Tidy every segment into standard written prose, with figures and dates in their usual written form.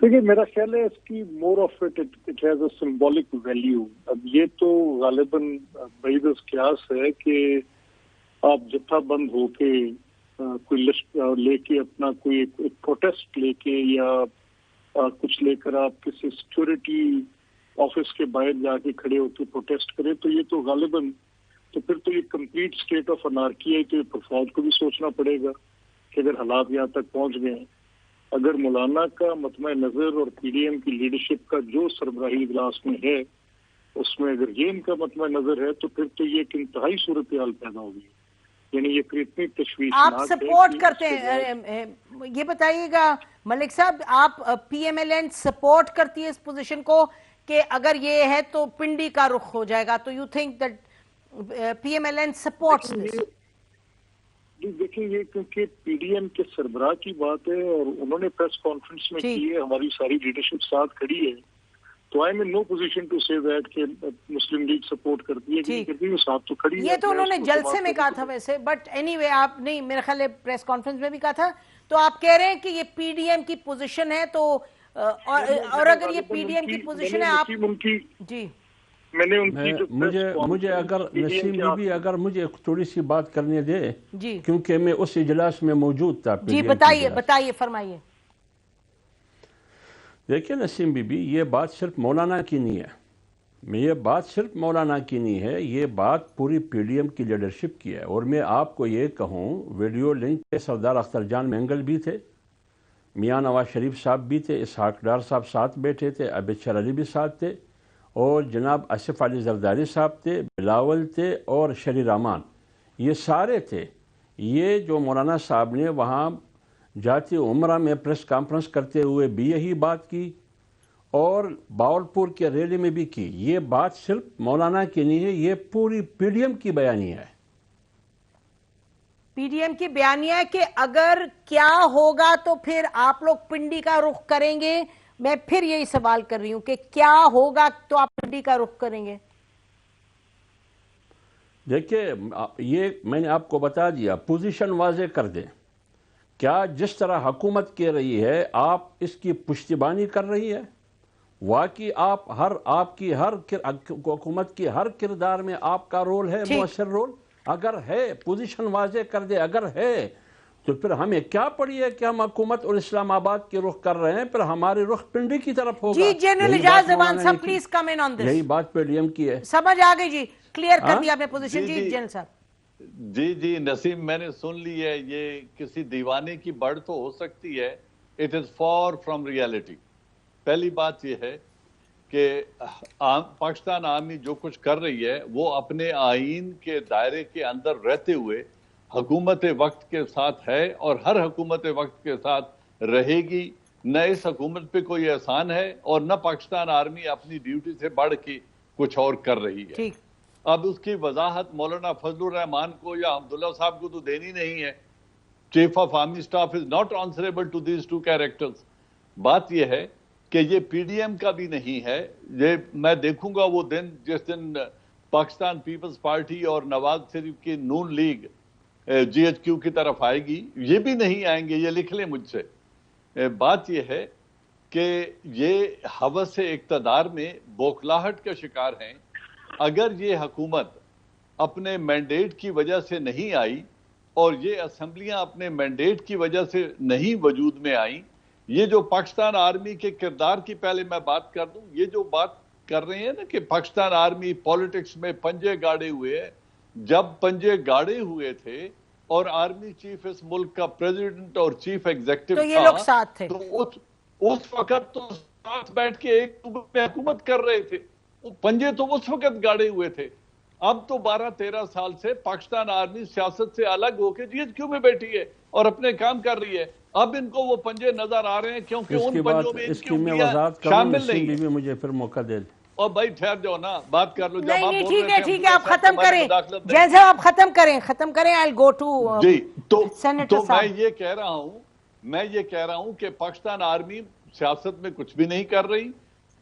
دیکھیے میرا خیال ہے اس کی more of it has a symbolic value. اب یہ تو غالباً بعید قیاس ہے کہ آپ جتھا بند ہو کے کوئی لسٹ لے کے اپنا کوئی ایک پروٹیسٹ لے کے یا کچھ لے کر آپ کسی سیکورٹی آفس کے باہر جا کے کھڑے ہو کے پروٹیسٹ کریں تو یہ تو غالباً تو پھر تو یہ کمپلیٹ اسٹیٹ آف انارکی ہے. کہ فوج کو بھی سوچنا پڑے گا کہ اگر حالات یہاں تک پہنچ گئے ہیں, اگر مولانا کا مطمع نظر اور پی ڈی ایم کی لیڈرشپ کا جو سربراہی اجلاس میں ہے اس میں اگر یہ ان کا مطمع نظر ہے تو پھر تو یہ ایک انتہائی صورتحال پیدا ہوگی. یعنی یہ پھر اتنی تشویشناک آپ سپورٹ کرتے ہیں, یہ بتائیے گا ملک صاحب, آپ P M L N support کرتی ہے اس پوزیشن کو کہ اگر یہ ہے تو پنڈی کا رخ ہو جائے گا, تو you think that P M L N supports this? دیکھیں یہ کیونکہ پی ڈی ایم کے سربراہ کی بات ہے اور انہوں نے پریس کانفرنس میں کی ہے, ہماری ساری لیڈرشپ ساتھ کھڑی ہے, تو I am in no position to say that کہ مسلم لیگ سپورٹ کرتی ہے کہ نہیں کرتی ہے, ساتھ تو کھڑی ہے. یہ تو انہوں نے جلسے میں کہا تھا ویسے, بٹ اینی وے آپ نہیں, میرے خیال ہے پریس کانفرنس میں بھی کہا تھا. تو آپ کہہ رہے ہیں کہ یہ پی ڈی ایم کی پوزیشن ہے, تو اور اگر یہ پی ڈی ایم کی پوزیشن ہے آپ جی میں نے ان کی مجھے اگر نسیم بی بی اگر مجھے تھوڑی سی بات کرنے دے, جی کیونکہ میں اس اجلاس میں موجود تھا. جی بتائیے فرمائیے. دیکھیں نسیم بی بی, یہ بات صرف مولانا کی نہیں ہے, یہ بات صرف مولانا کی نہیں ہے, یہ بات پوری پی ڈی ایم کی لیڈرشپ کی ہے. اور میں آپ کو یہ کہوں, ویڈیو لنک پہ سردار اختر جان مینگل بھی تھے, میاں نواز شریف صاحب بھی تھے, اسحاق ڈار صاحب ساتھ بیٹھے تھے, عبید علی بھی ساتھ تھے, اور جناب آصف علی زرداری صاحب تھے, بلاول تھے, اور شری رحمان, یہ سارے تھے. یہ جو مولانا صاحب نے وہاں جاتی عمرہ میں پریس کانفرنس کرتے ہوئے بھی یہی بات کی, اور باولپور کے ریلی میں بھی کی. یہ بات صرف مولانا کی نہیں ہے, یہ پوری پی ڈی ایم کی بیانیہ ہے. پی ڈی ایم کی بیانیہ ہے کہ اگر کیا ہوگا تو پھر آپ لوگ پنڈی کا رخ کریں گے. میں پھر یہی سوال کر رہی ہوں کہ کیا ہوگا تو آپ پنڈی کا رخ کریں گے. دیکھیں یہ میں نے آپ کو بتا دیا, پوزیشن واضح کر دیں. کیا جس طرح حکومت کہہ رہی ہے آپ اس کی پشتیبانی کر رہی ہے؟ واقعی آپ کی ہر حکومت کی ہر کردار میں آپ کا رول ہے, مؤثر رول؟ اگر ہے پوزیشن واضح کر دے. اگر ہے تو پھر ہمیں کیا پڑی ہے کہ ہم حکومت اور اسلام آباد کی رخ کر رہے ہیں, پھر ہمارے رخ پنڈی کی طرف ہوگا. جی جنرل اجاز زبان صاحب پلیز کم ان آن دس. یہی بات پی ڈی ایم کی ہے. سمجھ آ گئی جی, کلیئر کر دیا آپ نے پوزیشن. جی جنرل صاحب. جی نسیم, میں نے سن لی ہے, یہ کسی دیوانے کی بڑھ تو ہو سکتی ہے, it is for from reality. پہلی بات یہ ہے کہ پاکستان آرمی جو کچھ کر رہی ہے وہ اپنے آئین کے دائرے کے اندر رہتے ہوئے حکومت وقت کے ساتھ ہے, اور ہر حکومت وقت کے ساتھ رہے گی. نہ اس حکومت پہ کوئی احسان ہے, اور نہ پاکستان آرمی اپنی ڈیوٹی سے بڑھ کے کچھ اور کر رہی ہے. اب اس کی وضاحت مولانا فضل الرحمان کو یا عبداللہ صاحب کو تو دینی نہیں ہے. Chief of army staff is not answerable to these two characters. بات یہ ہے کہ یہ پی ڈی ایم کا بھی نہیں ہے. یہ میں دیکھوں گا وہ دن جس دن پاکستان پیپلز پارٹی اور نواز شریف کی نون لیگ جی ایچ کیو کی طرف آئے گی, یہ بھی نہیں آئیں گے, یہ لکھ لیں مجھ سے. بات یہ ہے کہ یہ ہوس اقتدار میں بوکھلاہٹ کا شکار ہیں. اگر یہ حکومت اپنے مینڈیٹ کی وجہ سے نہیں آئی, اور یہ اسمبلیاں اپنے مینڈیٹ کی وجہ سے نہیں وجود میں آئیں, یہ جو پاکستان آرمی کے کردار کی پہلے میں بات کر دوں, یہ جو بات کر رہے ہیں نا کہ پاکستان آرمی پالیٹکس میں پنجے گاڑے ہوئے ہیں, جب پنجے گاڑے ہوئے تھے اور آرمی چیف اس ملک کا پریزیڈنٹ اور چیف ایگزیکٹو تو یہ لوگ ساتھ تھے, تو اس وقت تو ساتھ بیٹھ کے ایک صوبے میں حکومت کر رہے تھے. پنجے تو اس وقت گاڑے ہوئے تھے. اب تو 12-13 سال سے پاکستان آرمی سیاست سے الگ ہو کے جی ایچ کیو میں بیٹھی ہے اور اپنے کام کر رہی ہے. اب ان کو وہ پنجے نظر آ رہے ہیں کیونکہ ان پنجوں میں ان کی انگلیاں شامل نہیں ہیں. مجھے پھر موقع دے دیں. اور بھائی ٹھہر جاؤ نا, بات کر لو. نہیں ٹھیک ہے آپ ختم کریں, جیسے آپ ختم کریں. I'll go to جی تو سینیٹر صاحب. میں یہ کہہ رہا ہوں کہ پاکستان آرمی سیاست میں کچھ بھی نہیں کر رہی.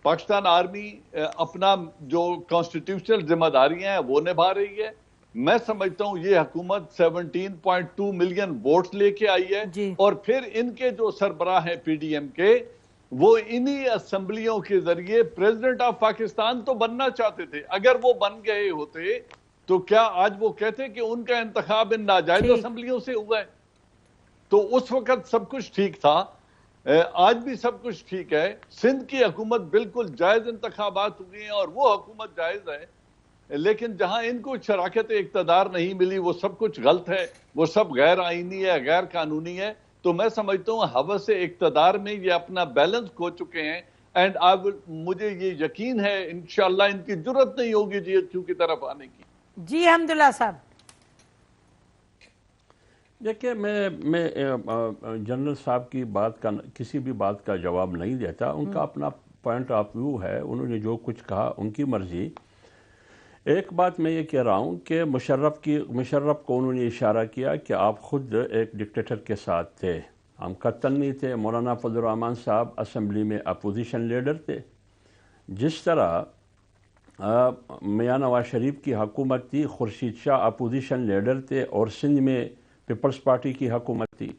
پاکستان آرمی اپنا جو کانسٹیٹیوشنل ذمہ داریاں ہیں وہ نبھا رہی ہے. میں سمجھتا ہوں یہ حکومت 17.2 ملین ووٹس لے کے آئی ہے, اور پھر ان کے جو سربراہ ہیں پی ڈی ایم کے, وہ انہی اسمبلیوں کے ذریعے پریزیڈنٹ آف پاکستان تو بننا چاہتے تھے. اگر وہ بن گئے ہوتے تو کیا آج وہ کہتے کہ ان کا انتخاب ان ناجائز اسمبلیوں سے ہوا ہے؟ تو اس وقت سب کچھ ٹھیک تھا. آج بھی سب کچھ ٹھیک ہے. سندھ کی حکومت بالکل جائز انتخابات ہوئی ہیں اور وہ حکومت جائز ہے. لیکن جہاں ان کو شراکت اقتدار نہیں ملی وہ سب کچھ غلط ہے, وہ سب غیر آئینی ہے, غیر قانونی ہے. تو میں سمجھتا ہوں ہوس اقتدار میں یہ اپنا بیلنس کھو چکے ہیں. اینڈ مجھے یہ یقین ہے انشاءاللہ ان کی جرت نہیں ہوگی جی ایچ کیو کی طرف آنے کی. جی حمداللہ صاحب. دیکھیں میں جنرل صاحب کی بات کا کسی بھی بات کا جواب نہیں دیتا. ان کا اپنا پوائنٹ آف ویو ہے, انہوں نے جو کچھ کہا ان کی مرضی. ایک بات میں یہ کہہ رہا ہوں کہ مشرف کو انہوں نے اشارہ کیا کہ آپ خود ایک ڈکٹیٹر کے ساتھ تھے. ہم قطن نہیں تھے. مولانا فضل الرحمان صاحب اسمبلی میں اپوزیشن لیڈر تھے. جس طرح میاں نواز شریف کی حکومت تھی, خورشید شاہ اپوزیشن لیڈر تھے اور سندھ میں پیپلز پارٹی کی حکومت تھی.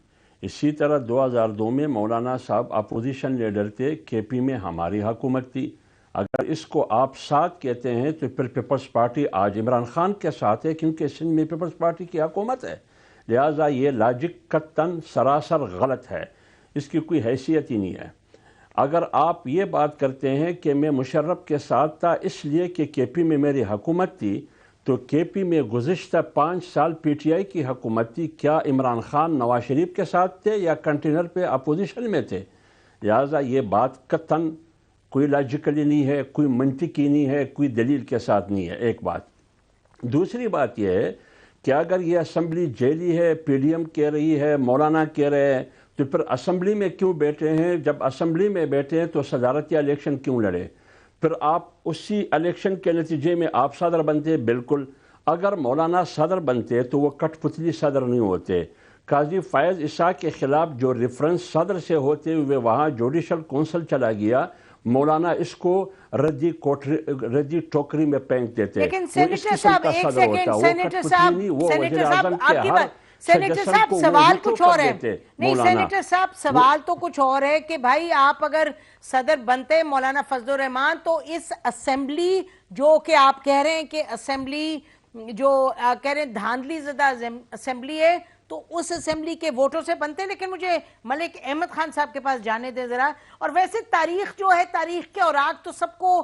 اسی طرح 2002 میں مولانا صاحب اپوزیشن لیڈر تھے, کے پی میں ہماری حکومت تھی. اگر اس کو آپ ساتھ کہتے ہیں تو پھر پیپلز پارٹی آج عمران خان کے ساتھ ہے کیونکہ سندھ میں پیپلز پارٹی کی حکومت ہے. لہٰذا یہ لاجک قطعاً سراسر غلط ہے, اس کی کوئی حیثیت ہی نہیں ہے. اگر آپ یہ بات کرتے ہیں کہ میں مشرف کے ساتھ تھا اس لیے کہ کے پی میں میری حکومت تھی, تو کے پی میں گزشتہ 5 سال پی ٹی آئی کی حکومت تھی. کیا عمران خان نواز شریف کے ساتھ تھے یا کنٹینر پہ اپوزیشن میں تھے؟ لہٰذا یہ بات قطعاً کوئی لاجیکلی نہیں ہے, کوئی منطقی نہیں ہے, کوئی دلیل کے ساتھ نہیں ہے. ایک بات. دوسری بات یہ ہے کہ اگر یہ اسمبلی جیلی ہے, پی ڈی ایم کہہ رہی ہے, مولانا کہہ رہے ہیں, تو پھر اسمبلی میں کیوں بیٹھے ہیں؟ جب اسمبلی میں بیٹھے ہیں تو صدارتی الیکشن کیوں لڑے؟ پھر آپ اسی الیکشن کے نتیجے میں آپ صدر بنتے. بالکل اگر مولانا صدر بنتے تو وہ کٹ پتلی صدر نہیں ہوتے. قاضی فائز عیسیٰ کے خلاف جو ریفرنس صدر سے ہوتے ہوئے وہاں جوڈیشل کونسل چلا گیا, مولانا اس کو ردی ٹوکری میں پھینک دیتے. لیکن سینیٹر صاحب ایک سیکنڈ, سینیٹر صاحب آپ کی بات, سینیٹر صاحب سوال کچھ اور ہے. نہیں سینیٹر صاحب سوال تو کچھ اور ہے کہ بھائی آپ اگر صدر بنتے مولانا فضل الرحمان تو اس اسمبلی جو کہ آپ کہہ رہے ہیں کہ اسمبلی جو کہہ رہے ہیں دھاندلی زدہ اسمبلی ہے, تو اس اسمبلی کے ووٹوں سے بنتے. لیکن مجھے ملک احمد خان صاحب کے پاس جانے دیں ذرا. اور ویسے تاریخ جو ہے, تاریخ کے اوراق تو سب کو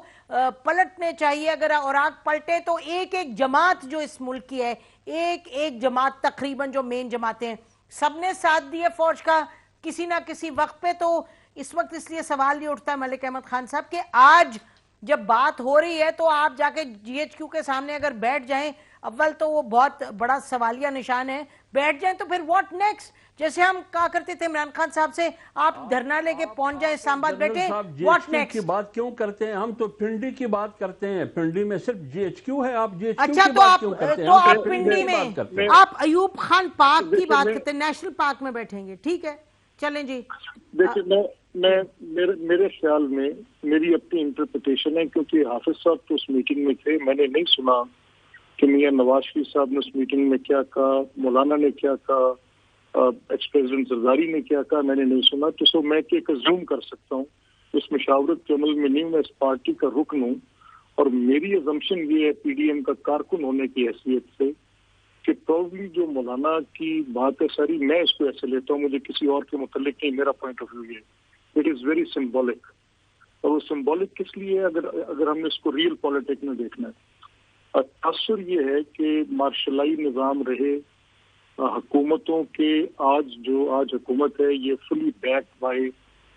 پلٹنے چاہیے. اگر اوراق پلٹے تو ایک ایک جماعت جو اس ملک کی ہے, ایک ایک جماعت تقریباً جو مین جماعتیں ہیں, سب نے ساتھ دیا فوج کا کسی نہ کسی وقت پہ. تو اس وقت اس لیے سوال یہ اٹھتا ہے ملک احمد خان صاحب کہ آج جب بات ہو رہی ہے تو آپ جا کے جی ایچ کیو کے سامنے اگر بیٹھ جائیں, اول تو وہ بہت بڑا سوالیہ نشان ہے, بیٹھ جائیں تو پھر واٹ نیکسٹ؟ جیسے ہم کہا کرتے تھے عمران خان صاحب سے, آپ دھرنا لے کے پہنچ جائیں اسلام آباد بیٹھے, واٹ نیکسٹ کی بات کیوں کرتے ہیں؟ ہم تو پنڈی کی بات کرتے ہیں. پنڈی میں صرف جی ایچ کیو ہے, آپ جی ایچ کیو اچھا کی بات کیوں کرتے ہیں؟ تو آپ پنڈی میں آپ ایوب خان پارک کی بات کرتے ہیں, نیشنل پارک میں بیٹھیں گے. ٹھیک ہے چلیں جی. دیکھیں میرے خیال میں میری اپنی انٹرپریٹیشن ہے, کیونکہ حافظ صاحب تو اس میٹنگ میں تھے, میں نے نہیں سنا کہ میاں نواز شریف صاحب نے اس میٹنگ میں کیا کہا, مولانا نے کیا کہا, ایکس پریزیڈنٹ زرداری نے کیا کہا, میں نے نہیں سنا. تو سو میں کہ زوم کر سکتا ہوں, اس مشاورت کے عمل میں نہیں ہوں, میں اس پارٹی کا رکن ہوں. اور میری ازمپشن یہ ہے پی ڈی ایم کا کارکن ہونے کی حیثیت سے کہ پروبلی جو مولانا کی بات ہے ساری, میں اس کو ایسے لیتا ہوں, مجھے کسی اور کے متعلق نہیں, میرا پوائنٹ آف ویو یہ اٹ از ویری سمبولک. اور وہ سمبولک کس لیے ہے اگر ہم نے اس کو ریئل پالیٹک میں دیکھنا ہے. تاثر یہ ہے کہ مارشلائی نظام رہے حکومتوں کے, آج حکومت ہے یہ fully back by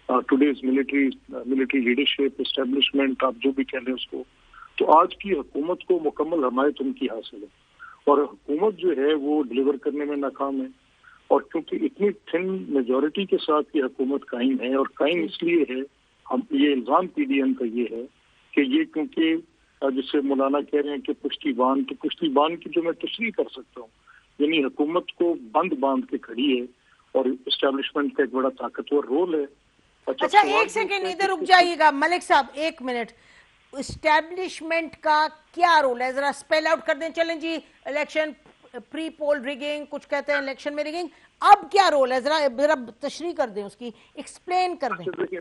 today's military leadership establishment, آپ جو بھی کہہ لیں اس کو. تو آج کی حکومت کو مکمل حمایت ان کی حاصل ہے, اور حکومت جو ہے وہ ڈلیور کرنے میں ناکام ہے. اور کیونکہ اتنی تھن میجورٹی کے ساتھ یہ حکومت قائم ہے, اور قائم اس لیے ہے, یہ الزام پی ڈی ایم کا یہ ہے کہ یہ کیونکہ جسے مولانا کہہ رہے ہیں کہ پشتی باندھ, تو پشتی باندھ کی جو میں تشریح کر سکتا ہوں, یعنی حکومت کو باندھ کے کھڑی ہے اور اسٹیبلشمنٹ کا ایک بڑا طاقتور رول ہے. اچھا ایک سیکنڈ ادھر رک جائیے گا ملک صاحب, ایک منٹ. اسٹیبلشمنٹ کا کیا رول ہے ذرا اسپیل آؤٹ کر دیں. چلیں جی, الیکشن پری پول ریگنگ کچھ کہتے ہیں, الیکشن میں ریگنگ, اب کیا رول ہے ذرا تشریح کر دیں, اس کی ایکسپلین کر دیں. دیکھیں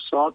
7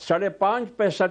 5.5%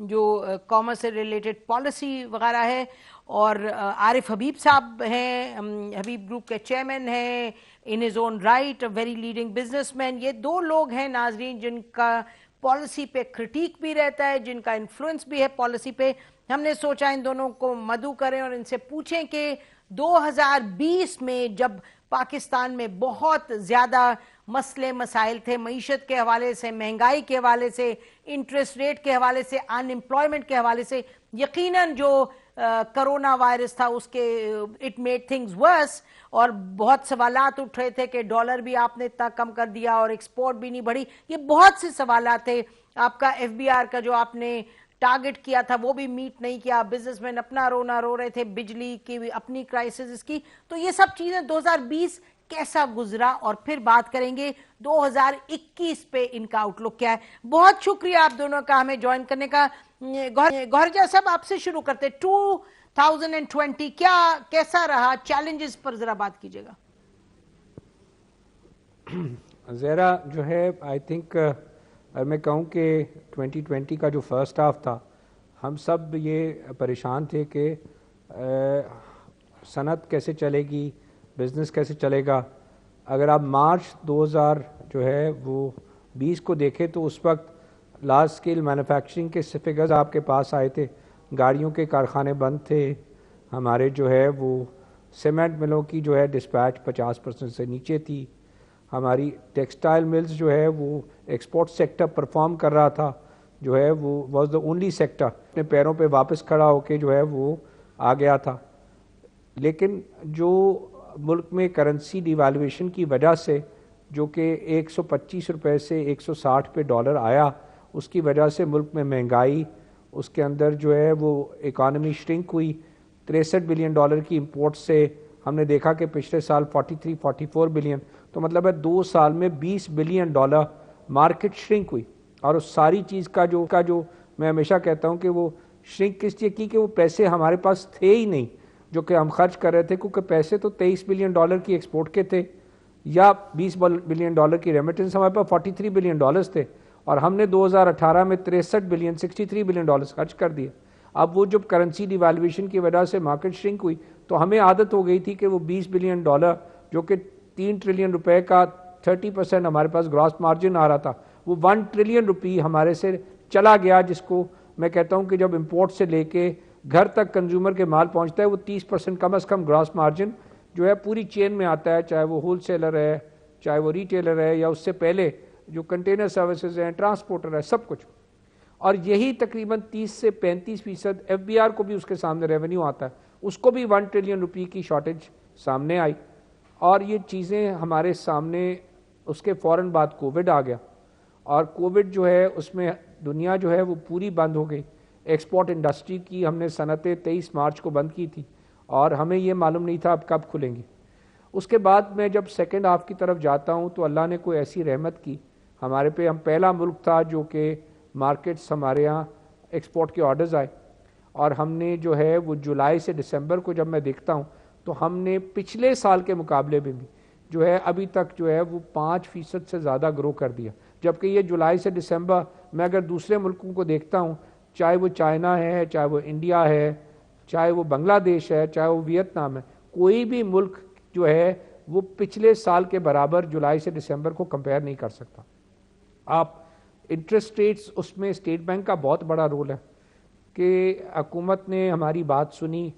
جو کامرس سے ریلیٹڈ پالیسی وغیرہ ہے، اور عارف حبیب صاحب ہیں، حبیب گروپ کے چیئرمین ہیں، in his own right, very leading business man. یہ دو لوگ ہیں ناظرین جن کا پالیسی پہ کرٹیک بھی رہتا ہے، جن کا انفلوئنس بھی ہے پالیسی پہ. ہم نے سوچا ان دونوں کو مدعو کریں اور ان سے پوچھیں کہ 2020 میں جب پاکستان میں بہت زیادہ مسئلے مسائل تھے، معیشت کے حوالے سے، مہنگائی کے حوالے سے، انٹرسٹ ریٹ کے حوالے سے، ان امپلائمنٹ کے حوالے سے، یقیناً جو کرونا وائرس تھا اس کے اٹ میڈ تھنگز ورس، اور بہت سوالات اٹھ رہے تھے کہ ڈالر بھی آپ نے اتنا کم کر دیا اور ایکسپورٹ بھی نہیں بڑھی. یہ بہت سے سوالات تھے. آپ کا ایف بی آر کا جو آپ نے ٹارگٹ کیا تھا وہ بھی میٹ نہیں کیا، بزنس مین اپنا رونا رو رہے تھے، بجلی کی اپنی کرائسس کی. تو یہ سب چیزیں 2020 کیسا گزرا، اور پھر بات کریں گے 2021 پہ ان کا آؤٹ لک کیا ہے. بہت شکریہ آپ دونوں کا ہمیں جوائن کرنے کا. گوہرجا صاحب آپ سے شروع کرتے، 2020 کیسا رہا، چیلنجز پر ذرا بات کیجیے گا. زہرا جو ہے آئی تھنک میں کہوں کہ 2020 کا جو فرسٹ ہاف تھا، ہم سب یہ پریشان تھے کہ صنعت کیسے چلے گی، بزنس کیسے چلے گا. اگر آپ مارچ 2000 جو ہے وہ 20 کو دیکھیں تو اس وقت لارج اسکیل مینوفیکچرنگ کے فگرز آپ کے پاس آئے تھے، گاڑیوں کے کارخانے بند تھے، ہمارے جو ہے وہ سیمنٹ ملوں کی جو ہے ڈسپیچ 50% سے نیچے تھی، ہماری ٹیکسٹائل ملز جو ہے وہ ایکسپورٹ سیکٹر پرفارم کر رہا تھا، جو ہے وہ واز دا اونلی سیکٹر اپنے پیروں پہ واپس کھڑا ہو کے جو ہے وہ آ گیا تھا. لیکن جو ملک میں کرنسی ڈیویلویشن کی وجہ سے جو کہ 125 روپے سے 160 پہ ڈالر آیا، اس کی وجہ سے ملک میں مہنگائی، اس کے اندر جو ہے وہ اکانومی شرنک ہوئی. 63 بلین ڈالر کی امپورٹ سے ہم نے دیکھا کہ پچھلے سال 44 بلین، تو مطلب ہے 2 سال میں 20 بلین ڈالر مارکیٹ شرنک ہوئی. اور اس ساری چیز کا جو میں ہمیشہ کہتا ہوں کہ وہ شرنک کس لیے کی کہ وہ پیسے ہمارے پاس تھے ہی نہیں جو کہ ہم خرچ کر رہے تھے، کیونکہ پیسے تو 23 بلین ڈالر کی ایکسپورٹ کے تھے یا 20 بلین ڈالر کی ریمیٹنس، ہمارے پاس 43 بلین ڈالرز تھے، اور ہم نے 2018 میں 63 بلین ڈالرز خرچ کر دیے. اب وہ جب کرنسی ڈیویلویشن کی وجہ سے مارکیٹ شرنک ہوئی تو ہمیں عادت ہو گئی تھی کہ وہ 20 بلین ڈالر جو کہ 3 ٹریلین روپے کا 30% ہمارے پاس گراس مارجن آ رہا تھا، وہ 1 ٹریلین روپی ہمارے سے چلا گیا، جس کو میں کہتا ہوں کہ جب امپورٹ سے لے کے گھر تک کنزیومر کے مال پہنچتا ہے وہ 30% کم از کم گراس مارجن جو ہے پوری چین میں آتا ہے، چاہے وہ ہول سیلر ہے، چاہے وہ ریٹیلر ہے، یا اس سے پہلے جو کنٹینر سروسز ہیں، ٹرانسپورٹر ہے، سب کچھ. اور یہی تقریباً 30 سے 35% ایف بی آر کو بھی اس کے سامنے ریونیو آتا ہے، اس کو بھی 1 ٹریلین روپی کی شارٹیج سامنے آئی. اور یہ چیزیں ہمارے سامنے، اس کے فوراً بعد کووڈ آ گیا، اور کووڈ جو ہے اس میں دنیا جو ہے وہ پوری بند ہو گئی. ایکسپورٹ انڈسٹری کی ہم نے صنعتیں 23 مارچ کو بند کی تھی، اور ہمیں یہ معلوم نہیں تھا اب کب کھلیں گی. اس کے بعد میں جب سیکنڈ ہاف کی طرف جاتا ہوں تو اللہ نے کوئی ایسی رحمت کی ہمارے پہ، ہم پہلا ملک تھا جو کہ مارکیٹس ہمارے یہاں ایکسپورٹ کے آرڈرز آئے، اور ہم نے جو ہے وہ جولائی سے دسمبر کو جب میں دیکھتا ہوں تو ہم نے پچھلے سال کے مقابلے میں بھی جو ہے ابھی تک جو ہے وہ 5% سے زیادہ گرو کر دیا. جبکہ یہ جولائی سے دسمبر میں اگر دوسرے ملکوں کو دیکھتا ہوں، چاہے وہ چائنا ہے، چاہے وہ انڈیا ہے، چاہے وہ بنگلہ دیش ہے، چاہے وہ ویتنام ہے، کوئی بھی ملک جو ہے وہ پچھلے سال کے برابر جولائی سے دسمبر کو کمپیئر نہیں کر سکتا. آپ انٹرسٹ ریٹس، اس میں اسٹیٹ بینک کا بہت بڑا رول ہے کہ حکومت نے ہماری بات سنی،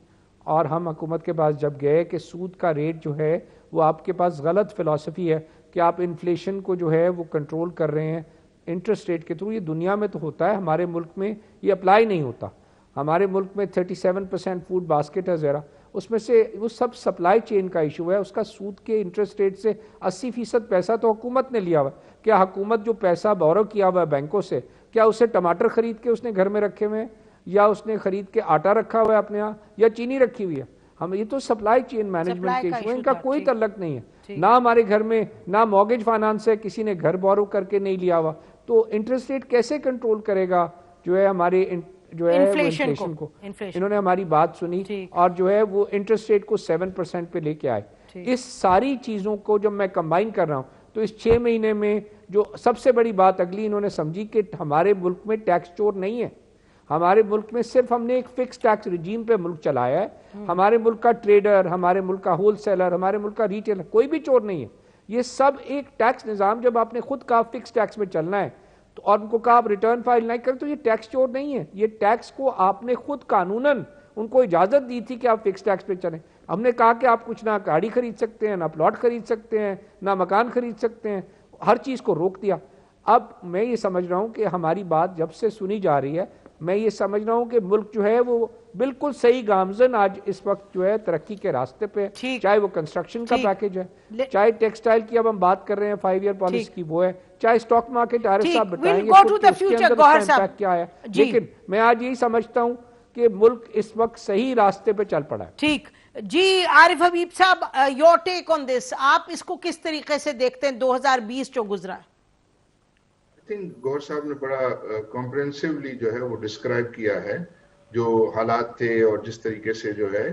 اور ہم حکومت کے پاس جب گئے کہ سود کا ریٹ جو ہے وہ آپ کے پاس غلط فلسفی ہے کہ آپ انفلیشن کو جو ہے وہ کنٹرول کر رہے ہیں انٹرسٹ ریٹ کے تھرو. یہ دنیا میں تو ہوتا ہے، ہمارے ملک میں یہ اپلائی نہیں ہوتا. ہمارے ملک میں 37% فوڈ باسکٹ ہے ذرا، اس میں سے وہ سب سپلائی چین کا ایشو ہے. اس کا سود کے انٹرسٹ ریٹ سے 80% پیسہ تو حکومت نے لیا ہوا. کیا حکومت جو پیسہ بورو کیا ہوا ہے بینکوں سے، کیا اسے ٹماٹر خرید کے اس نے گھر میں رکھے ہوئے ہیں، یا اس نے خرید کے آٹا رکھا ہوا ہے اپنے یہاں، یا چینی رکھی ہوئی ہے؟ ہم یہ تو سپلائی چین مینجمنٹ کے ایشو ہے، ان کا کوئی تعلق نہیں ہے. نہ ہمارے گھر میں نہ موگیج فائنانس ہے، کسی نے گھر بورو کر کے نہیں لیا ہوا. تو انٹرسٹ ریٹ کیسے کنٹرول کرے گا جو ہے ہمارے جو ہے انفلیشن کو؟ انہوں نے ہماری بات سنی اور جو ہے وہ انٹرسٹ ریٹ کو 7% پہ لے کے آئے. اس ساری چیزوں کو جب میں کمبائن کر رہا ہوں تو اس 6 مہینے میں جو سب سے بڑی بات اگلی انہوں نے سمجھی کہ ہمارے ملک میں ٹیکس چور نہیں ہے. ہمارے ملک میں صرف ہم نے ایک فکس ٹیکس رجیم پہ ملک چلایا ہے. ہمارے ملک کا ٹریڈر, ہمارے ملک کا ہول سیلر, ہمارے ملک کا ریٹیلر کوئی بھی چور نہیں ہے. یہ سب ایک ٹیکس نظام, جب آپ نے خود کہا فکس ٹیکس میں چلنا ہے تو اور ان کو کہا آپ ریٹرن فائل نہیں کریں تو یہ ٹیکس چور نہیں ہے. یہ ٹیکس کو آپ نے خود قانوناً ان کو اجازت دی تھی کہ آپ فکس ٹیکس پہ چلیں. ہم نے کہا کہ آپ کچھ نہ گاڑی خرید سکتے ہیں, نہ پلاٹ خرید سکتے ہیں, نہ مکان خرید سکتے ہیں, ہر چیز کو روک دیا. اب میں یہ سمجھ رہا ہوں کہ ہماری بات جب سے سنی جا رہی ہے, میں یہ سمجھ رہا ہوں کہ ملک جو ہے وہ بالکل صحیح گامزن آج اس وقت جو ہے ترقی کے راستے پہ, چاہے وہ کنسٹرکشن کا پیکیج ہے, چاہے ٹیکسٹائل کی اب ہم بات کر رہے ہیں 5 ایئر پالیسی کی وہ ہے, چاہے اسٹاک مارکیٹ عارف صاحب بتائیں گے امپیکٹ کیا ہے. لیکن میں آج یہی سمجھتا ہوں کہ ملک اس وقت صحیح راستے پہ چل پڑا ہے. ٹھیک جی, عارف حبیب صاحب, یور ٹیک آن دس, آپ اس کو کس طریقے سے دیکھتے ہیں 2020 جو گزرا ہے؟ گور صاحب نے بڑا کمپریہنسولی جو ہے وہ ڈسکرائب کیا ہے جو حالات تھے اور جس طریقے سے جو ہے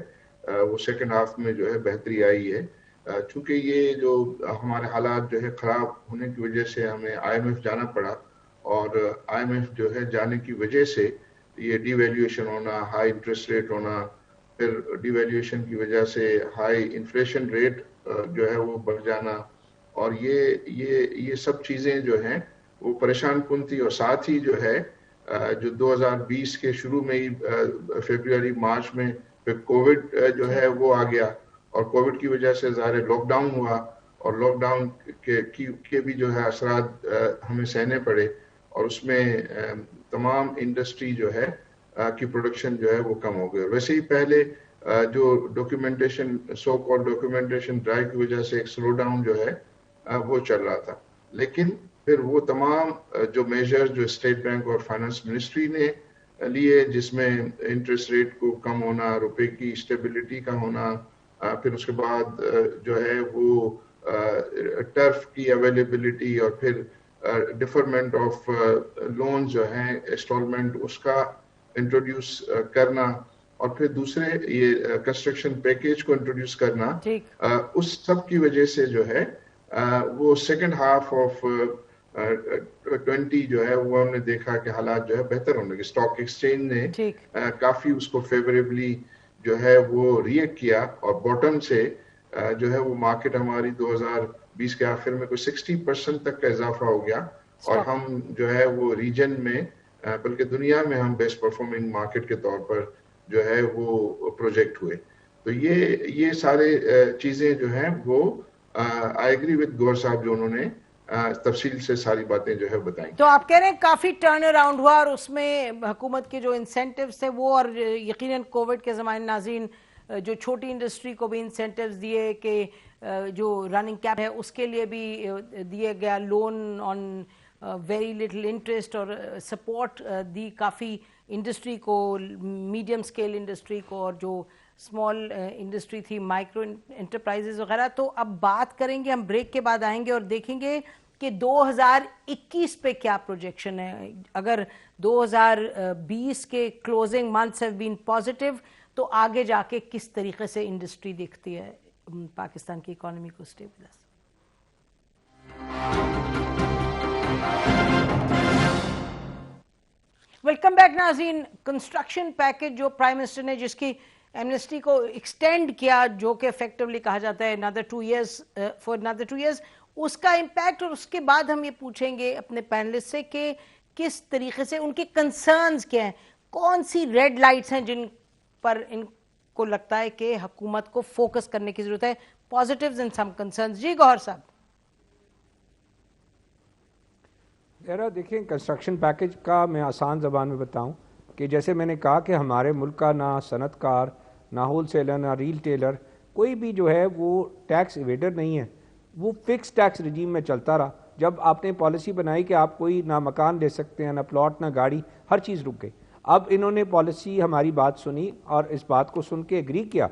وہ سیکنڈ ہاف میں جو ہے بہتری آئی ہے. چونکہ یہ جو ہمارے حالات جو ہے خراب ہونے کی وجہ سے ہمیں IMF جانا پڑا, اور IMF جو ہے جانے کی وجہ سے یہ ڈی ویلیویشن ہونا, ہائی انٹرسٹ ریٹ ہونا, پھر ڈی ویلیویشن کی وجہ سے ہائی انفلیشن ریٹ جو ہے وہ بڑھ جانا, اور یہ سب چیزیں جو ہیں وہ پریشان کن تھی. اور ساتھ ہی جو ہے جو 2020 کے شروع میں ہی فیبروری مارچ میں پھر کووڈ جو ہے وہ آ گیا, اور کووڈ کی وجہ سے ظاہر لاک ڈاؤن ہوا, اور لاک ڈاؤن کے بھی جو ہے اثرات ہمیں سہنے پڑے, اور اس میں تمام انڈسٹری جو ہے کی پروڈکشن جو ہے وہ کم ہو گئی. ویسے ہی پہلے جو ڈاکیومنٹیشن سو کال ڈاکیومنٹیشن ڈرائیو کی وجہ سے ایک سلو ڈاؤن جو ہے وہ چل رہا تھا, لیکن پھر وہ تمام جو میجر جو اسٹیٹ بینک اور فائنانس منسٹری نے لیے, جس میں انٹرسٹ ریٹ کو کم ہونا, روپے کی اسٹیبلٹی کا ہونا, پھر اس کے بعد جو ہے وہ ٹرف کی اویلیبلٹی, اور پھر ڈیفرمنٹ آف لون جو ہیں انسٹالمنٹ اس کا انٹروڈیوس کرنا, اور پھر دوسرے یہ کنسٹرکشن پیکیج کو انٹروڈیوس کرنا, اس سب کی وجہ سے جو ہے وہ سیکنڈ ہاف آف 20 جو ہے وہ ہم نے دیکھا کہ حالات جو ہے بہتر ہونے کے. اسٹاک ایکسچینج نے کافی اس کو فیوریبلی جو ہے وہ ریئیکٹ کیا, اور باٹم سے جو ہے وہ مارکیٹ ہماری 2020 کے آخر میں کوئی 60% تک کا اضافہ ہو گیا, اور ہم جو ہے وہ ریجن میں بلکہ دنیا میں ہم بیسٹ پرفارمنگ مارکیٹ کے طور پر جو ہے وہ پروجیکٹ ہوئے. تو یہ سارے چیزیں جو ہیں وہ آئی ایگری وتھ گور صاحب جو انہوں نے تفصیل سے ساری باتیں جو ہے بتائیں. تو آپ کہہ رہے ہیں کافی ٹرن اراؤنڈ ہوا, اور اس میں حکومت کے جو انسینٹیوز تھے وہ, اور یقیناً کووڈ کے زمانے ناظرین جو چھوٹی انڈسٹری کو بھی انسینٹیوز دیے کہ جو رننگ کیپ ہے اس کے لیے بھی دیے گیا loan on very little interest, اور سپورٹ دی کافی انڈسٹری کو, میڈیم اسکیل انڈسٹری کو, اور جو اسمال انڈسٹری تھی, مائکرو انٹرپرائزز وغیرہ. تو اب بات کریں گے, ہم بریک کے بعد آئیں گے اور دیکھیں گے کہ 2021 پہ کیا پروجیکشن ہے. اگر 2020 کے closing months have been positive, تو آگے جا کے کس طریقے سے انڈسٹری دیکھتی ہے پاکستان کی اکانومی کو اسٹیبلائز. ویلکم بیک ناظرین. کنسٹرکشن پیکج جو پرائم منسٹر نے جس کی ایمنسٹی کو ایکسٹینڈ کیا, جو کہ افیکٹولی کہا جاتا ہے another 2 years for another 2 years, اس کا امپیکٹ, اور اس کے بعد ہم یہ پوچھیں گے اپنے پینلسٹ سے کہ کس طریقے سے ان کے کنسرنز کیا ہیں, کون سی ریڈ لائٹس ہیں جن پر ان کو لگتا ہے کہ حکومت کو فوکس کرنے کی ضرورت ہے, پازیٹیوز اینڈ سم کنسرنز. جی گوہر صاحب. دیکھیں کنسٹرکشن پیکج کا میں آسان زبان میں بتاؤں کہ جیسے میں نے کہا کہ ہمارے ملک کا نہ صنعت کار, نہ ہول سیلر, نہ ریٹیلر کوئی بھی جو ہے وہ ٹیکس ایویڈر نہیں ہے, وہ فکس ٹیکس رجیم میں چلتا رہا. جب آپ نے پالیسی بنائی کہ آپ کوئی نہ مکان لے سکتے ہیں, نہ پلاٹ, نہ گاڑی, ہر چیز رک گئی. اب انہوں نے پالیسی ہماری بات سنی اور اس بات کو سن کے ایگری کیا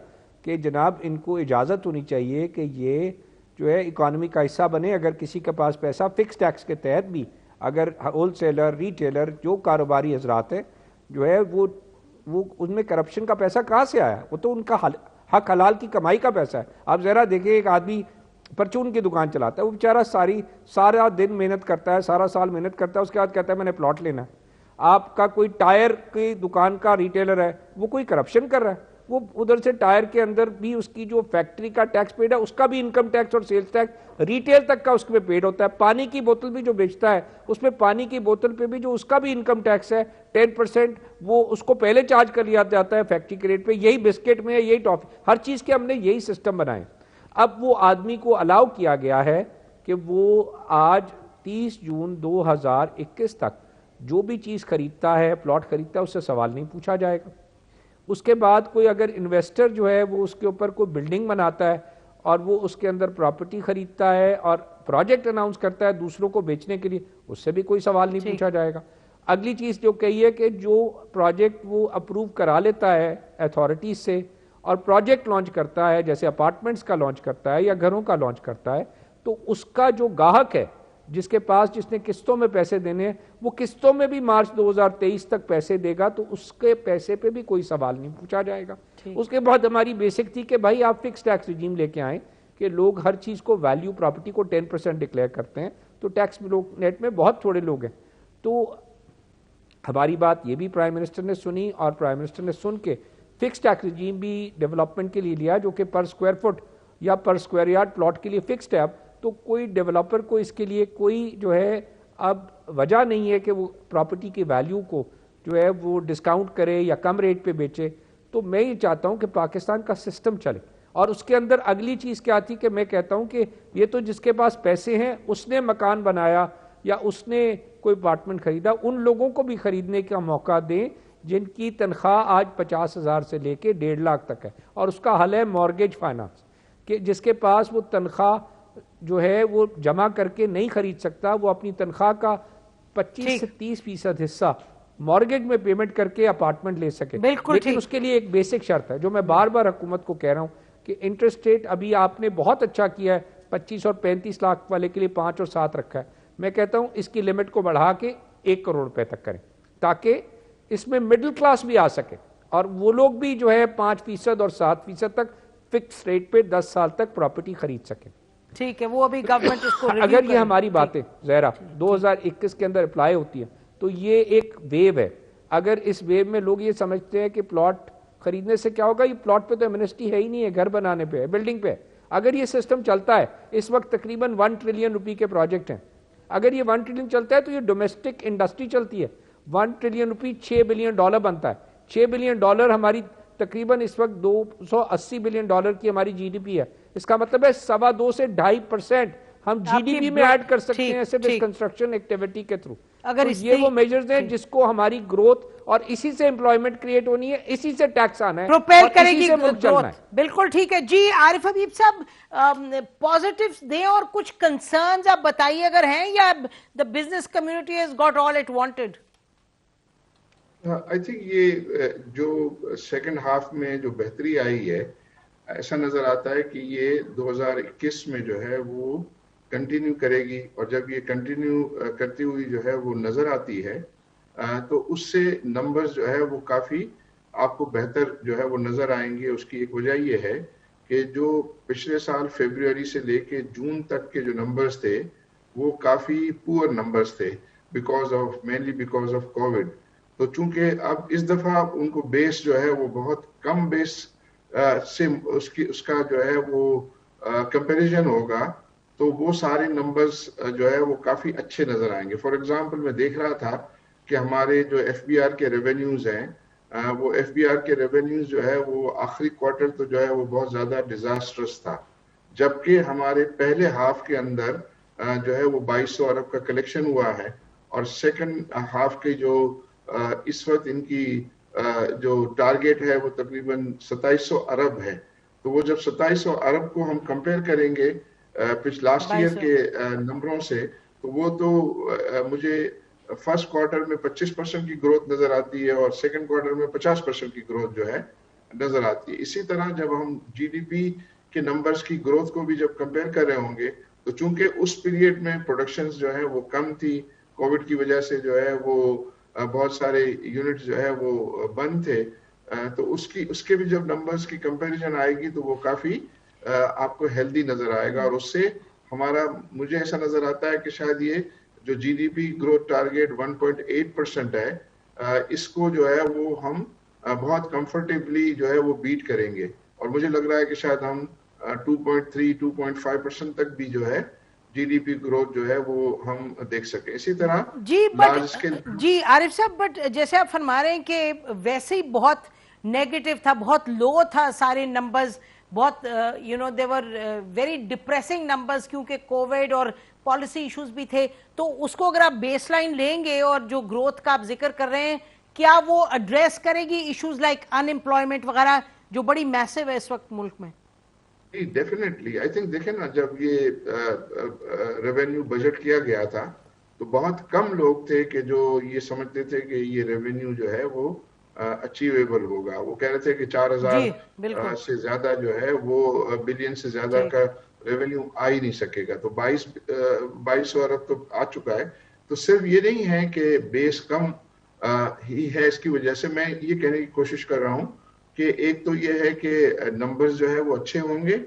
کہ جناب ان کو اجازت ہونی چاہیے کہ یہ جو ہے اکانومی کا حصہ بنے. اگر کسی کے پاس پیسہ فکس ٹیکس کے تحت بھی, اگر ہول سیلر, ریٹیلر, جو کاروباری حضرات ہیں جو ہے وہ ان میں کرپشن کا پیسہ کہاں سے آیا, وہ تو ان کا حق حلال کی کمائی کا پیسہ ہے. آپ ذرا دیکھیں ایک آدمی پرچون کی دکان چلاتا ہے, وہ بیچارہ سارا دن محنت کرتا ہے, سارا سال محنت کرتا ہے, اس کے بعد کہتا ہے میں نے پلاٹ لینا ہے. آپ کا کوئی ٹائر کی دکان کا ریٹیلر ہے وہ کوئی کرپشن کر رہا ہے, وہ ادھر سے ٹائر کے اندر بھی اس کی جو فیکٹری کا ٹیکس پیڈ ہے اس کا بھی انکم ٹیکس اور سیلز ٹیکس ریٹیل تک کا اس پہ پیڈ ہوتا ہے. پانی کی بوتل بھی جو بیچتا ہے اس میں پانی کی بوتل پہ بھی جو اس کا بھی انکم ٹیکس ہے 10%, وہ اس کو پہلے چارج کر لیا جاتا ہے فیکٹری کے ریٹ پہ. یہی بسکٹ میں یہی ٹافی, ہر چیز کے ہم نے یہی سسٹم بنائے. اب وہ آدمی کو الاؤ کیا گیا ہے کہ وہ آج 30 جون 2021 تک جو بھی چیز خریدتا ہے, پلاٹ خریدتا ہے, اس سے سوال نہیں پوچھا جائے گا. اس کے بعد کوئی اگر انویسٹر جو ہے وہ اس کے اوپر کوئی بلڈنگ بناتا ہے اور وہ اس کے اندر پراپرٹی خریدتا ہے اور پروجیکٹ اناؤنس کرتا ہے دوسروں کو بیچنے کے لیے, اس سے بھی کوئی سوال نہیں پوچھا جائے گا. اگلی چیز جو کہی ہے کہ جو پروجیکٹ وہ اپروو کرا لیتا ہے اتھارٹیز سے اور پروجیکٹ لانچ کرتا ہے, جیسے اپارٹمنٹس کا لانچ کرتا ہے یا گھروں کا لانچ کرتا ہے, تو اس کا جو گاہک ہے جس کے پاس جس نے قسطوں میں پیسے دینے ہیں وہ قسطوں میں بھی مارچ 2023 تک پیسے دے گا, تو اس کے پیسے پہ بھی کوئی سوال نہیں پوچھا جائے گا. اس کے بعد ہماری بیسک تھی کہ بھائی آپ فکس ٹیکس ریجیم لے کے آئیں کہ لوگ ہر چیز کو ویلیو پراپرٹی کو 10% ڈکلیئر کرتے ہیں, تو ٹیکس لوگ نیٹ میں بہت تھوڑے لوگ ہیں. تو ہماری بات یہ بھی پرائم منسٹر نے سنی اور پرائم منسٹر نے سن کے فکس ٹیکس ریجیم بھی ڈیولپمنٹ کے لیے لیا جو کہ پر سکوائر فٹ یا پر سکوائر یارڈ پلاٹ کے لیے فکسڈ ہے. اب تو کوئی ڈیولپر کو اس کے لیے کوئی جو ہے اب وجہ نہیں ہے کہ وہ پراپرٹی کی ویلیو کو جو ہے وہ ڈسکاؤنٹ کرے یا کم ریٹ پہ بیچے. تو میں یہ چاہتا ہوں کہ پاکستان کا سسٹم چلے. اور اس کے اندر اگلی چیز کیا تھی کہ میں کہتا ہوں کہ یہ تو جس کے پاس پیسے ہیں اس نے مکان بنایا یا اس نے کوئی اپارٹمنٹ خریدا, ان لوگوں کو بھی خریدنے کا موقع دیں جن کی تنخواہ آج 50,000 سے لے کے 1.5 لاکھ تک ہے. اور اس کا حل ہے مارگیج فائنانس, کہ جس کے پاس وہ تنخواہ جو ہے وہ جمع کر کے نہیں خرید سکتا, وہ اپنی تنخواہ کا 25 سے 30% حصہ مارگیج میں پیمنٹ کر کے اپارٹمنٹ لے سکے. لیکن اس کے لیے ایک بیسک شرط ہے جو میں بار بار حکومت کو کہہ رہا ہوں کہ انٹرسٹ ریٹ ابھی آپ نے بہت اچھا کیا ہے, 25 اور 35 لاکھ والے کے لیے 5 اور 7 رکھا ہے. میں کہتا ہوں اس کی لمٹ کو بڑھا کے 1 کروڑ روپے تک کریں تاکہ اس میں مڈل کلاس بھی آ سکے اور وہ لوگ بھی جو ہے 5% اور 7% تک فکس ریٹ پہ 10 سال تک پراپرٹی خرید سکیں. ٹھیک ہے, وہ ابھی گورنمنٹ اس کو اگر یہ ہماری باتیں زہرا 2021 کے اندر اپلائی ہوتی ہے تو یہ ایک ویو ہے. اگر اس ویو میں لوگ یہ سمجھتے ہیں کہ پلاٹ خریدنے سے کیا ہوگا, یہ پلاٹ پہ تو ایمنسٹی ہے ہی نہیں ہے, گھر بنانے پہ ہے, بلڈنگ پہ ہے. اگر یہ سسٹم چلتا ہے, اس وقت تقریباً 1 ٹریلین روپے کے پروجیکٹ ہیں, اگر یہ 1 ٹریلین چلتا ہے تو یہ ڈومیسٹک انڈسٹری چلتی ہے. 1 ٹریلین روپے $6 بلین بنتا ہے. $6 بلین ہماری تقریباً اس وقت $280 بلین کی ہماری جی ڈی پی ہے. اس کا مطلب ہے 2.25 سے 2.5% ہم جی ڈی پی میں ایڈ کر سکتے ہیں صرف اس کنسٹرکشن ایکٹیویٹی کے تھرو. اگر یہ وہ میجرز ہیں جس کو ہماری گروتھ اور اسی سے امپلائمنٹ کریٹ ہونی ہے, اسی سے ٹیکس آنا ہے, پروپیل کرے گی گروتھ. بالکل ٹھیک ہے جی. عارف حبیب صاحب پازیٹیوز دیں اور کچھ کنسرنز آپ بتائیے اگر ہیں, یا the business community has got all it wanted. I think یہ جو سیکنڈ ہاف میں جو بہتری آئی ہے ایسا نظر آتا ہے کہ یہ 2021 میں جو ہے وہ کنٹینیو کرے گی, اور جب یہ کنٹینیو کرتی ہوئی جو ہے وہ نظر آتی ہے تو اس سے نمبرز جو ہے وہ کافی آپ کو بہتر جو ہے وہ نظر آئیں گے. اس کی ایک وجہ یہ ہے کہ جو پچھلے سال فیبروری سے لے کے جون تک کے جو نمبرز تھے وہ کافی پور نمبرز تھے مینلی بیکاز آف کووڈ. تو چونکہ اب اس دفعہ ان کو بیس جو ہے وہ بہت کم بیس سے اس کا جو ہے وہ کمپیریزن ہوگا, تو وہ سارے نمبرز جو ہے وہ کافی اچھے نظر آئیں گے. فار ایگزامپل میں دیکھ رہا تھا کہ ہمارے جو ایف بی آر کے ریونیوز ہیں وہ ایف بی آر کے ریونیوز جو ہے وہ آخری کوارٹر تو جو ہے وہ بہت زیادہ ڈیزاسٹرس تھا, جبکہ ہمارے پہلے ہاف کے اندر جو ہے وہ 2200 ارب کا کلیکشن ہوا ہے, اور سیکنڈ ہاف کے جو اس وقت ان کی جو ٹارگیٹ ہے وہ تقریباً 2700 ارب ہے. تو وہ جب 2700 ارب کو ہم کمپیئر کریں گے لاسٹ ایئر کے نمبروں سے, تو وہ تو مجھے فرسٹ کوارٹر میں 25% کی گروتھ نظر آتی ہے اور سیکنڈ کوارٹر میں 50% کی گروتھ جو ہے نظر آتی ہے. اسی طرح جب ہم جی ڈی پی کے نمبرز کی گروتھ کو بھی جب کمپیئر کر رہے ہوں گے تو چونکہ اس پیریڈ میں پروڈکشنز جو ہے وہ کم تھی, کووڈ کی وجہ سے جو ہے وہ بہت سارے یونٹ جو ہے وہ بند تھے, تو اس کے بھی جب نمبرز کی کمپیریزن آئے گی تو وہ کافی آپ کو ہیلدی نظر آئے گا. اور اس سے ہمارا مجھے ایسا نظر آتا ہے کہ شاید یہ جو G D P growth target 1.8% ہے اس کو جو ہے وہ ہم بہت کمفرٹیبلی جو ہے وہ بیٹ کریں گے, اور مجھے لگ رہا ہے کہ شاید ہم 2.3-2.5% تک بھی جو ہے جی ڈی پی گروتھ جو ہے وہ ہم دیکھ سکیں. اسی طرح جی عارف صاحب, بٹ جیسے آپ فرما رہے ہیں کہ ویسے ہی بہت نیگیٹو تھا, بہت لو تھا سارے نمبرز, بہت دے ور ویری ڈپریسنگ نمبرز, کیونکہ کووڈ اور پالیسی ایشوز بھی تھے. تو اس کو اگر آپ بیس لائن لیں گے اور جو گروتھ کا آپ ذکر کر رہے ہیں, کیا وہ ایڈریس کرے گی ایشوز لائک ان امپلائمنٹ وغیرہ جو بڑی میسو ہے اس وقت ملک میں؟ جی ڈیفینیٹلی. آئی تھنک دیکھیں نا, جب یہ ریونیو بجٹ کیا گیا تھا تو بہت کم لوگ تھے کہ جو یہ سمجھتے تھے کہ یہ ریونیو جو ہے وہ اچیویبل ہوگا. وہ کہہ رہے تھے کہ 4000 سے زیادہ جو ہے وہ بلین سے زیادہ کا ریونیو آ ہی نہیں سکے گا. تو 2200 ارب تو آ چکا ہے. تو صرف یہ نہیں ہے کہ بیس کم ہی ہے, اس کی وجہ سے میں یہ کہنے کی کوشش کر رہا ہوں کہ ایک تو یہ ہے کہ نمبرز جو ہے وہ اچھے ہوں گے,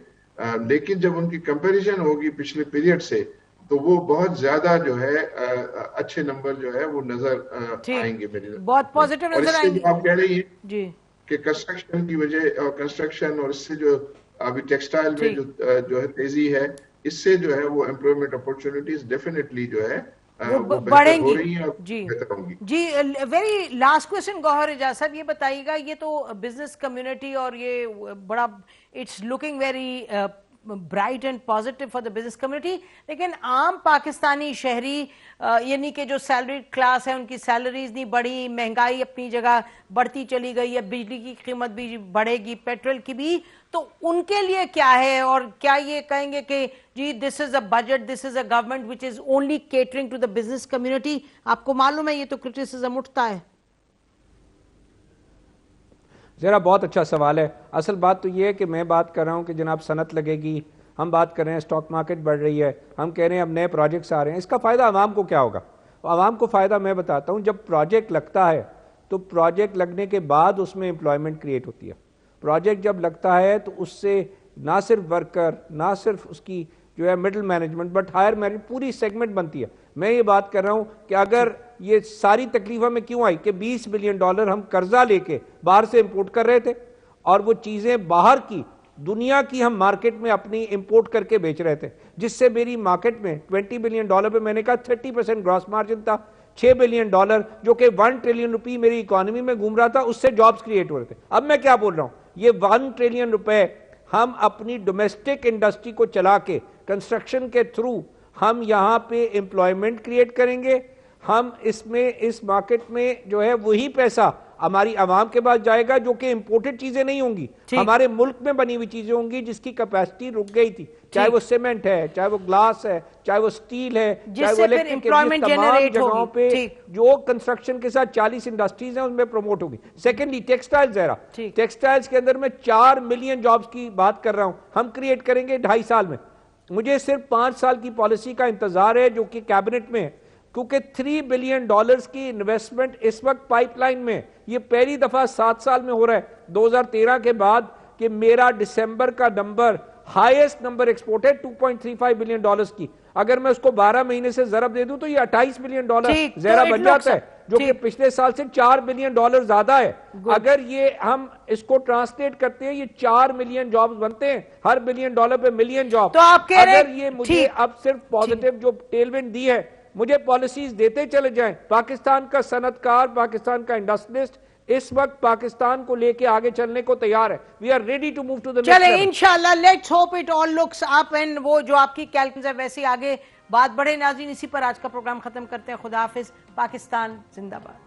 لیکن جب ان کی کمپیریزن ہوگی پچھلے پیریڈ سے تو وہ بہت زیادہ جو ہے اچھے نمبر جو ہے وہ نظر آئیں گے میرے, بہت پازیٹیو نظر آئیں گے. آپ کہہ رہی ہیں جی کہ کنسٹرکشن کی وجہ, اور کنسٹرکشن اور اس سے جو ابھی ٹیکسٹائل میں جو ہے تیزی ہے, اس سے جو ہے وہ امپلائمنٹ اپورچونٹیز ڈیفینیٹلی جو ہے وہ بڑھیں گی. جی ویری لاسٹ کوشچن گوہر اعجاز صاحب, یہ بتائیے گا, یہ تو بزنس کمیونٹی اور یہ بڑا it's looking very bright and positive for the business community, لیکن عام پاکستانی شہری یعنی کہ جو سیلری کلاس ہے ان کی سیلریز نہیں بڑھی, مہنگائی اپنی جگہ بڑھتی چلی گئی ہے, بجلی کی قیمت بھی بڑھے گی, پیٹرول کی بھی, تو ان کے لیے کیا ہے؟ اور کیا یہ کہیں گے کہ جی this is a budget, this is a government which is only catering to the business community? آپ کو معلوم ہے یہ تو کرٹیسزم اٹھتا ہے. ذرا بہت اچھا سوال ہے. اصل بات تو یہ ہے کہ میں بات کر رہا ہوں کہ جناب صنعت لگے گی, ہم بات کر رہے ہیں اسٹاک مارکیٹ بڑھ رہی ہے, ہم کہہ رہے ہیں اب نئے پروجیکٹس آ رہے ہیں, اس کا فائدہ عوام کو کیا ہوگا؟ عوام کو فائدہ میں بتاتا ہوں. جب پروجیکٹ لگتا ہے تو پروجیکٹ لگنے کے بعد اس میں امپلائمنٹ کریٹ ہوتی ہے. پروجیکٹ جب لگتا ہے تو اس سے نہ صرف ورکر, نہ صرف اس کی جو ہے middle management, but higher management پوری سیگمنٹ بنتی ہے. میں یہ بات کر رہا ہوں کہ اگر یہ ساری تکلیف ہمیں کیوں آئی کہ $20 بلین ہم قرضہ لے کے باہر سے امپورٹ کر رہے تھے, اور وہ چیزیں باہر کی دنیا کی ہم مارکیٹ میں اپنی امپورٹ کر کے بیچ رہے تھے, جس سے میری مارکیٹ میں $20 بلین پہ میں نے کہا 30% گراس مارجن تھا. $6 بلین جو کہ $1 ٹریلین میری اکانومی میں گھوم رہا تھا, اس سے جابز کریٹ ہو رہے تھے. اب میں کیا بول رہا ہوں, یہ $1 ٹریلین ہم اپنی ڈومیسٹک انڈسٹری کو چلا کے کنسٹرکشن کے تھرو ہم یہاں پہ امپلائمنٹ کریٹ کریں گے. ہم اس مارکیٹ میں جو ہے وہی پیسہ ہماری عوام کے پاس جائے گا جو کہ امپورٹڈ چیزیں نہیں ہوں گی, ہمارے ملک میں بنی ہوئی چیزیں ہوں گی جس کی کیپیسٹی رک گئی تھی, چاہے وہ سیمنٹ ہے, چاہے وہ گلاس ہے, چاہے وہ سٹیل ہے, چاہے وہ الیکٹرک, تمام جگہوں پہ جو کنسٹرکشن کے ساتھ 40 انڈسٹریز ہیں ان میں پروموٹ ہوگی. سیکنڈلی ٹیکسٹائلز, ٹیکسٹائلز کے اندر میں 4 ملین جابز کی بات کر رہا ہوں, ہم کریٹ کریں گے 2.5 سال میں. مجھے صرف 5 سال کی پالیسی کا انتظار ہے جو کہ کیبنٹ میں ہے, کیونکہ $3 بلین کی انویسٹمنٹ اس وقت پائپ لائن میں. یہ پہلی دفعہ 7 سال میں ہو رہا ہے 2013 کے بعد کہ میرا دسمبر کا نمبر ہائیسٹ نمبر ایکسپورٹ ہے $2.35 بلین کی. اگر میں اس کو 12 مہینے سے ضرب دے دوں تو یہ $28 بلین زیرہ بن جاتا ہے, جو کہ پچھلے سال سے $4 بلین زیادہ ہے. اگر یہ ہم اس کو ٹرانسلیٹ کرتے ہیں, یہ 4 ملین جابز بنتے ہیں, ہر $1 بلین پہ ملین جاب. تو آپ کہہ رہے اگر یہ مجھے اب صرف پازیٹیو جو ٹیل وینڈ دی ہے, مجھے پالیسیز دیتے چلے جائیں, پاکستان کا صنعت کار, پاکستان کا انڈسٹریلسٹ اس وقت پاکستان کو لے کے آگے چلنے کو تیار ہے. We are ready to move to the next level. چلیں انشاءاللہ let's hope it all looks up and وہ جو آپ کی کیلکولز ہے ویسے آگے بات بڑھے. ناظرین اسی پر آج کا پروگرام ختم کرتے ہیں. خدا حافظ. پاکستان زندہ باد.